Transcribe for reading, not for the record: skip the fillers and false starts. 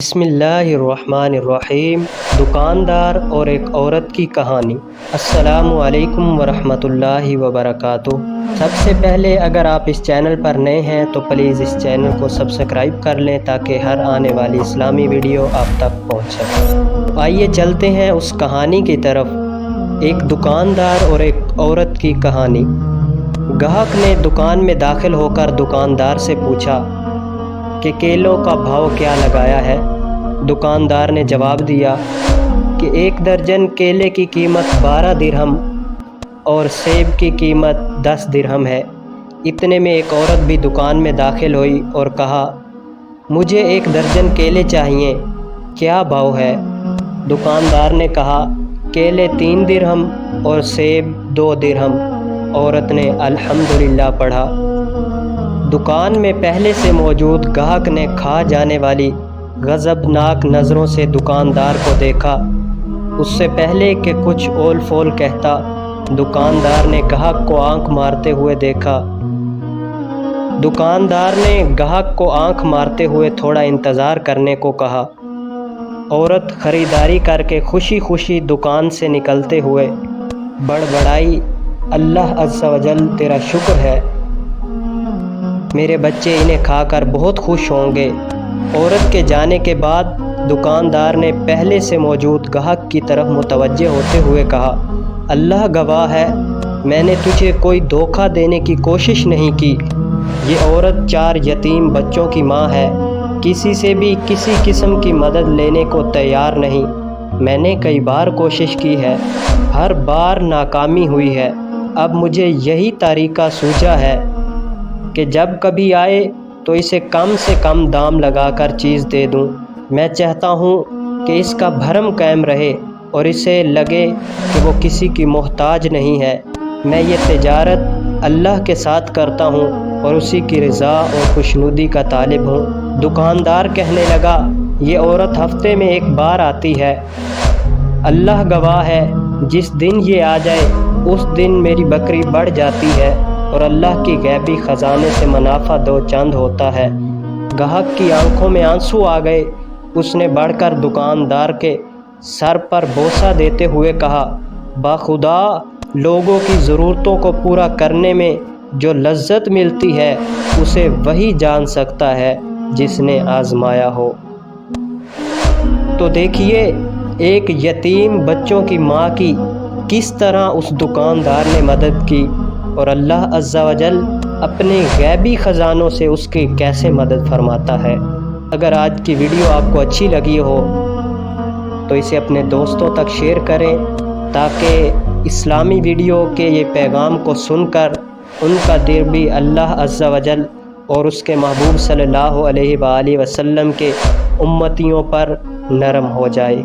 بسم اللہ الرحمن الرحیم۔ دکاندار اور ایک عورت کی کہانی۔ السلام علیکم ورحمۃ اللہ وبرکاتہ۔ سب سے پہلے اگر آپ اس چینل پر نئے ہیں تو پلیز اس چینل کو سبسکرائب کر لیں تاکہ ہر آنے والی اسلامی ویڈیو آپ تک پہنچ سکے۔ آئیے چلتے ہیں اس کہانی کی طرف۔ ایک دکاندار اور ایک عورت کی کہانی۔ گاہک نے دکان میں داخل ہو کر دکاندار سے پوچھا کہ کیلوں کا بھاؤ کیا لگایا ہے؟ دکاندار نے جواب دیا کہ 1 درجن کیلے کی قیمت 12 درہم اور سیب کی قیمت 10 درہم ہے۔ اتنے میں ایک عورت بھی دکان میں داخل ہوئی اور کہا، مجھے 1 درجن کیلے چاہیے، کیا بھاؤ ہے؟ دکاندار نے کہا، کیلے 3 درہم اور سیب 2 درہم۔ عورت نے الحمدللہ پڑھا۔ دکان میں پہلے سے موجود گاہک نے کھا جانے والی غضبناک نظروں سے دکاندار کو دیکھا۔ اس سے پہلے کہ کچھ اول فول کہتا، دکاندار نے گاہک کو آنکھ مارتے ہوئے دیکھا۔ دکاندار نے گاہک کو آنکھ مارتے ہوئے تھوڑا انتظار کرنے کو کہا۔ عورت خریداری کر کے خوشی خوشی دکان سے نکلتے ہوئے بڑبڑائی، اللہ عز و جل تیرا شکر ہے، میرے بچے انہیں کھا کر بہت خوش ہوں گے۔ عورت کے جانے کے بعد دکاندار نے پہلے سے موجود گاہک کی طرف متوجہ ہوتے ہوئے کہا، اللہ گواہ ہے، میں نے تجھے کوئی دھوکہ دینے کی کوشش نہیں کی۔ یہ عورت 4 یتیم بچوں کی ماں ہے، کسی سے بھی کسی قسم کی مدد لینے کو تیار نہیں۔ میں نے کئی بار کوشش کی ہے، ہر بار ناکامی ہوئی ہے۔ اب مجھے یہی طریقہ سوجا ہے کہ جب کبھی آئے تو اسے کم سے کم دام لگا کر چیز دے دوں۔ میں چاہتا ہوں کہ اس کا بھرم قائم رہے اور اسے لگے کہ وہ کسی کی محتاج نہیں ہے۔ میں یہ تجارت اللہ کے ساتھ کرتا ہوں اور اسی کی رضا اور خوشنودی کا طالب ہوں۔ دکاندار کہنے لگا، یہ عورت ہفتے میں 1 بار آتی ہے۔ اللہ گواہ ہے، جس دن یہ آ جائے اس دن میری بکری بڑھ جاتی ہے اور اللہ کی غیبی خزانے سے منافع 2 چند ہوتا ہے۔ گاہک کی آنکھوں میں آنسو آ گئے۔ اس نے بڑھ کر دکاندار کے سر پر بوسہ دیتے ہوئے کہا، باخدا، لوگوں کی ضرورتوں کو پورا کرنے میں جو لذت ملتی ہے اسے وہی جان سکتا ہے جس نے آزمایا ہو۔ تو دیکھیے ایک یتیم بچوں کی ماں کی کس طرح اس دکاندار نے مدد کی اور اللہ عز و جل اپنے غیبی خزانوں سے اس کی کیسے مدد فرماتا ہے۔ اگر آج کی ویڈیو آپ کو اچھی لگی ہو تو اسے اپنے دوستوں تک شیئر کریں تاکہ اسلامی ویڈیو کے یہ پیغام کو سن کر ان کا دل بھی اللہ عز و جل اور اس کے محبوب صلی اللہ علیہ وآلہ وسلم کے امتیوں پر نرم ہو جائے۔